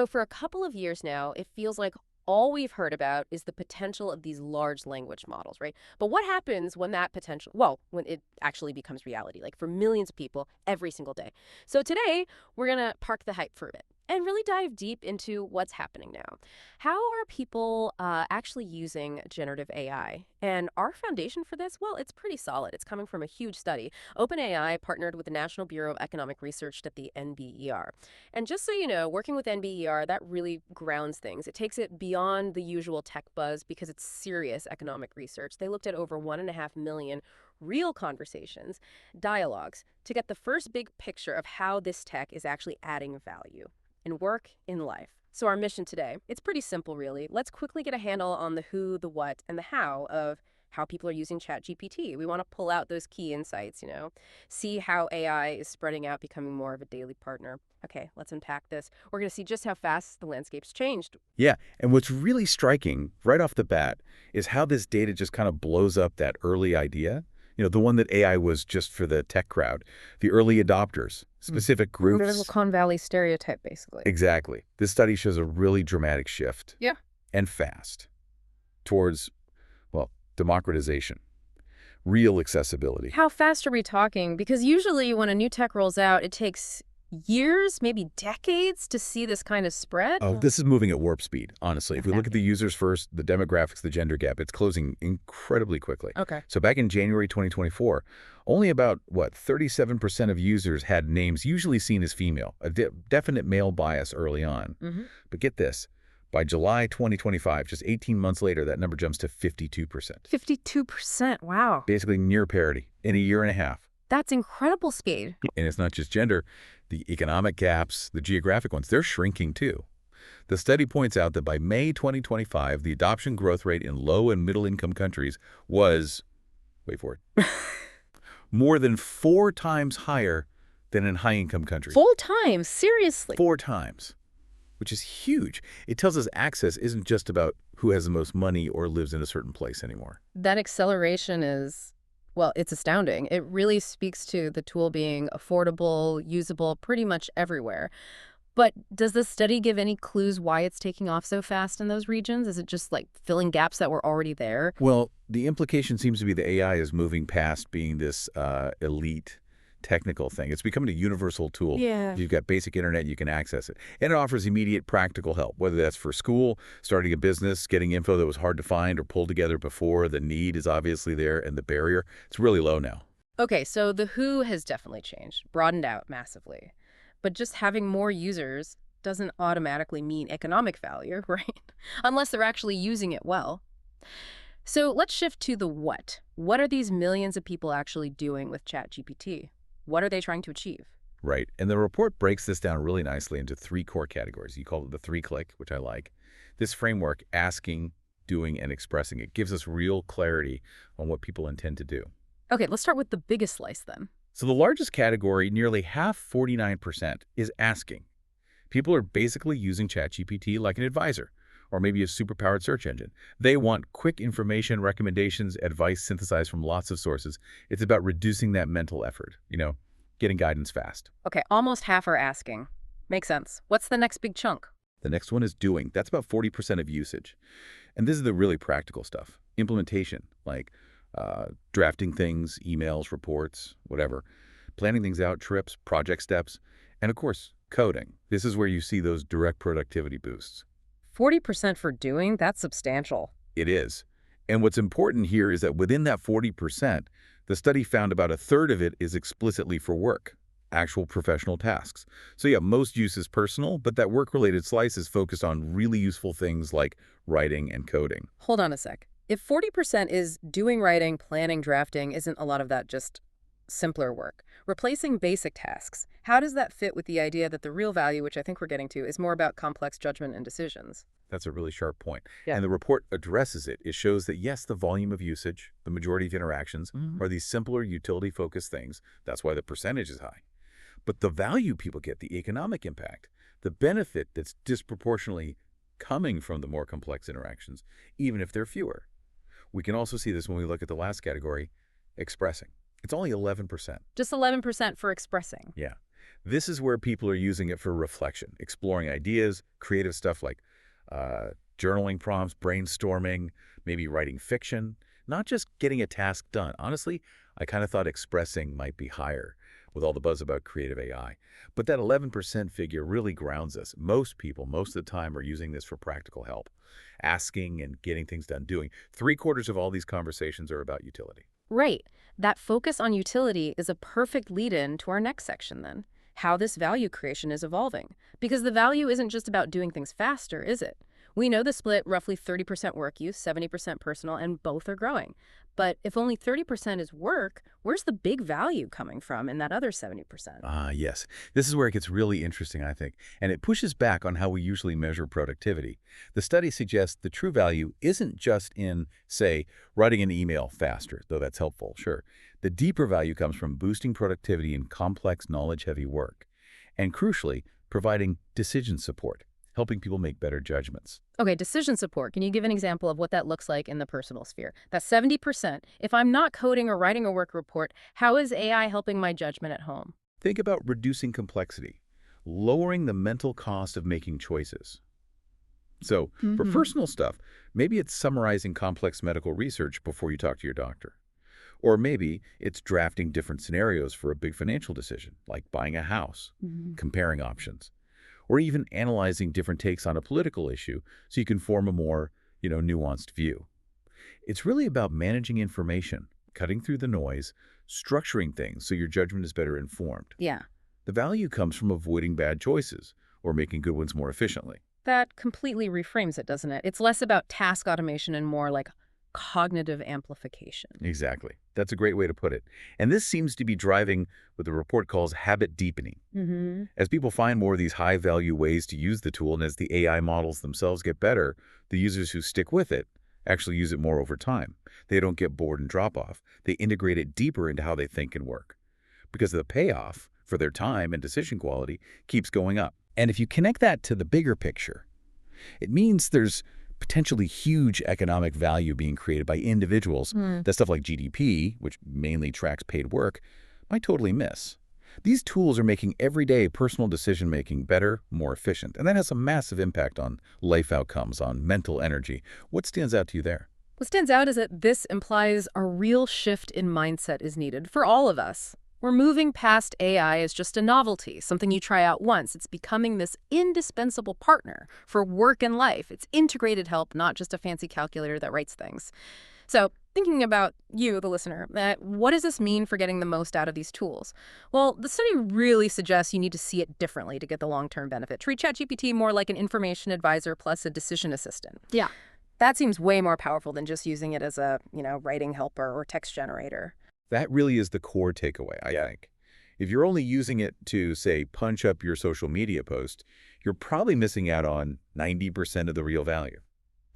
For a couple of years now, it feels like all we've heard about is the potential of these large language models, right? But what happens when that potential, well, when it actually becomes reality, like for millions of people every single day? So today, we're going to park the hype for a bit and really dive deep into what's happening now. How are people actually using generative AI? And our foundation for this, well, it's pretty solid. It's coming from a huge study. OpenAI partnered with the National Bureau of Economic Research at the NBER. And just so you know, working with NBER, that really grounds things. It takes it beyond the usual tech buzz because it's serious economic research. They looked at over 1.5 million real conversations, dialogues, to get the first big picture of how this tech is actually adding value in work, in life. So our mission today, it's pretty simple, really. Let's quickly get a handle on the who, the what, and the how of how people are using ChatGPT. We want to pull out those key insights, see how AI is spreading out, becoming more of a daily partner. Okay, let's unpack this. We're going to see just how fast the landscape's changed. Yeah, and what's really striking right off the bat is how this data just kind of blows up that early idea. The one that AI was just for the tech crowd, the early adopters, specific The groups. Silicon Valley stereotype, basically. Exactly. This study shows a really dramatic shift, Yeah. and fast, towards, well, democratization, real accessibility. How fast are we talking? Because usually when a new tech rolls out, it takes years, maybe decades to see this kind of spread. Oh, this is moving at warp speed, honestly. If we look at Exactly. the users first, the demographics, the gender gap, it's closing incredibly quickly. Okay. So back in January 2024, only about, 37% of users had names usually seen as female, a definite male bias early on. Mm-hmm. But get this, by July 2025, just 18 months later, that number jumps to 52%. 52%. Wow. Basically near parity in a year and a half. That's incredible speed. And it's not just gender. The economic gaps, the geographic ones, they're shrinking too. The study points out that by May 2025, the adoption growth rate in low and middle income countries was, wait for it, more than 4 times higher than in high income countries. Full time, seriously. 4 times, which is huge. It tells us access isn't just about who has the most money or lives in a certain place anymore. That acceleration is, well, it's astounding. It really speaks to the tool being affordable, usable pretty much everywhere. But does this study give any clues why it's taking off so fast in those regions? Is it just like filling gaps that were already there? Well, the implication seems to be the AI is moving past being this elite technical thing. It's becoming a universal tool. Yeah. If you've got basic internet, you can access it. And it offers immediate practical help, whether that's for school, starting a business, getting info that was hard to find or pull together before. The need is obviously there, and the barrier, it's really low now. Okay, so the who has definitely changed, broadened out massively. But just having more users doesn't automatically mean economic value, right? Unless they're actually using it well. So let's shift to the what. What are these millions of people actually doing with ChatGPT? What are they trying to achieve? Right. And the report breaks this down really nicely into 3 core categories. You call it the 3-click, which I like. This framework, asking, doing, and expressing, it gives us real clarity on what people intend to do. Okay, let's start with the biggest slice then. So the largest category, nearly half, 49%, is asking. People are basically using ChatGPT like an advisor, or maybe a superpowered search engine. They want quick information, recommendations, advice synthesized from lots of sources. It's about reducing that mental effort, getting guidance fast. Okay, almost half are asking. Makes sense. What's the next big chunk? The next one is doing. That's about 40% of usage. And this is the really practical stuff. Implementation, like drafting things, emails, reports, whatever. Planning things out, trips, project steps. And of course, coding. This is where you see those direct productivity boosts. 40% for doing? That's substantial. It is. And what's important here is that within that 40%, the study found about a third of it is explicitly for work, actual professional tasks. So yeah, most use is personal, but that work-related slice is focused on really useful things like writing and coding. Hold on a sec. If 40% is doing writing, planning, drafting, isn't a lot of that just simpler work? Replacing basic tasks, how does that fit with the idea that the real value, which I think we're getting to, is more about complex judgment and decisions? That's a really sharp point. Yeah. And the report addresses it. It shows that, yes, the volume of usage, the majority of interactions, Mhm. are these simpler utility-focused things. That's why the percentage is high. But the value people get, the economic impact, the benefit that's disproportionately coming from the more complex interactions, even if they're fewer. We can also see this when we look at the last category, expressing. It's only 11%. Just 11% for expressing. Yeah. This is where people are using it for reflection, exploring ideas, creative stuff like uh, journaling prompts, brainstorming, maybe writing fiction, not just getting a task done. Honestly, I kind of thought expressing might be higher with all the buzz about creative AI. But that 11% figure really grounds us. Most people, most of the time, are using this for practical help, asking and getting things done, doing. Three-quarters of all these conversations are about utility. Right. That focus on utility is a perfect lead-in to our next section then. How this value creation is evolving. Because the value isn't just about doing things faster, is it? We know the split roughly 30% work use, 70% personal, and both are growing. But if only 30% is work, where's the big value coming from in that other 70%? Ah, yes. This is where it gets really interesting, I think, and it pushes back on how we usually measure productivity. The study suggests the true value isn't just in, say, writing an email faster, though that's helpful, sure. The deeper value comes from boosting productivity in complex, knowledge-heavy work, and crucially, providing decision support, helping people make better judgments. Okay, decision support. Can you give an example of what that looks like in the personal sphere? That's 70%. If I'm not coding or writing a work report, how is AI helping my judgment at home? Think about reducing complexity, lowering the mental cost of making choices. So, for Hmm. personal stuff, maybe it's summarizing complex medical research before you talk to your doctor. Or maybe it's drafting different scenarios for a big financial decision, like buying a house, comparing options, or even analyzing different takes on a political issue so you can form a more, nuanced view. It's really about managing information, cutting through the noise, structuring things so your judgment is better informed. Yeah. The value comes from avoiding bad choices or making good ones more efficiently. That completely reframes it, doesn't it? It's less about task automation and more like cognitive amplification. Exactly. That's a great way to put it. And this seems to be driving what the report calls habit deepening. Mm-hmm. As people find more of these high-value ways to use the tool and as the AI models themselves get better, the users who stick with it actually use it more over time. They don't get bored and drop off. They integrate it deeper into how they think and work. Because the payoff for their time and decision quality keeps going up. And if you connect that to the bigger picture, it means there's potentially huge economic value being created by individuals that stuff like GDP, which mainly tracks paid work, might totally miss. These tools are making everyday personal decision-making better, more efficient, and that has a massive impact on life outcomes, on mental energy. What stands out to you there? What stands out is that this implies a real shift in mindset is needed for all of us. We're moving past AI as just a novelty, something you try out once. It's becoming this indispensable partner for work and life. It's integrated help, not just a fancy calculator that writes things. So, thinking about you, the listener, what does this mean for getting the most out of these tools? Well, the study really suggests you need to see it differently to get the long-term benefit. Treat ChatGPT more like an information advisor plus a decision assistant. Yeah. That seems way more powerful than just using it as a, writing helper or text generator. That really is the core takeaway, I think. If you're only using it to, say, punch up your social media post, you're probably missing out on 90% of the real value.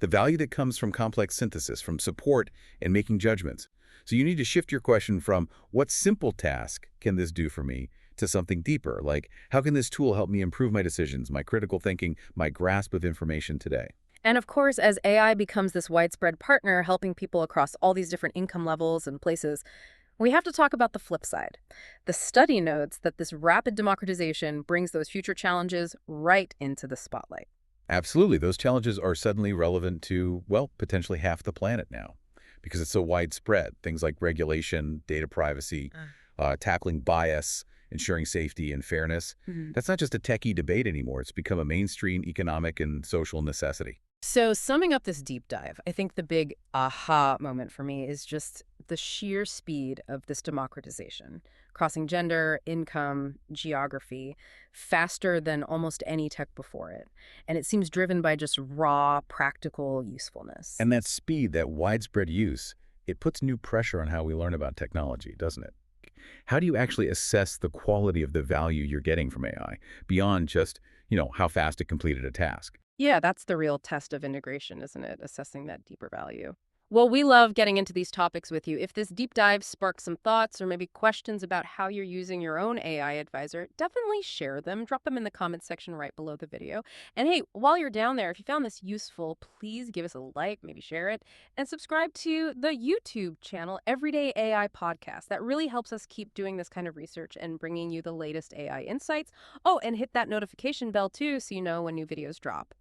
The value that comes from complex synthesis, from support and making judgments. So you need to shift your question from what simple task can this do for me to something deeper, like how can this tool help me improve my decisions, my critical thinking, my grasp of information today? And of course, as AI becomes this widespread partner helping people across all these different income levels and places, we have to talk about the flip side. The study notes that this rapid democratization brings those future challenges right into the spotlight. Absolutely. Those challenges are suddenly relevant to, well, potentially half the planet now because it's so widespread. Things like regulation, data privacy, tackling bias, ensuring safety and fairness. Mhm. That's not just a techie debate anymore. It's become a mainstream economic and social necessity. So, summing up this deep dive, I think the big aha moment for me is just the sheer speed of this democratization, crossing gender, income, geography, faster than almost any tech before it. And it seems driven by just raw, practical usefulness. And that speed, that widespread use, it puts new pressure on how we learn about technology, doesn't it? How do you actually assess the quality of the value you're getting from AI beyond just, how fast it completed a task? Yeah, that's the real test of integration, isn't it? Assessing that deeper value. Well, we love getting into these topics with you. If this deep dive sparks some thoughts or maybe questions about how you're using your own AI advisor, definitely share them. Drop them in the comments section right below the video. And hey, while you're down there, if you found this useful, please give us a like, maybe share it, and subscribe to the YouTube channel Everyday AI Podcast. That really helps us keep doing this kind of research and bringing you the latest AI insights. Oh, and hit that notification bell too so you know when new videos drop. We'll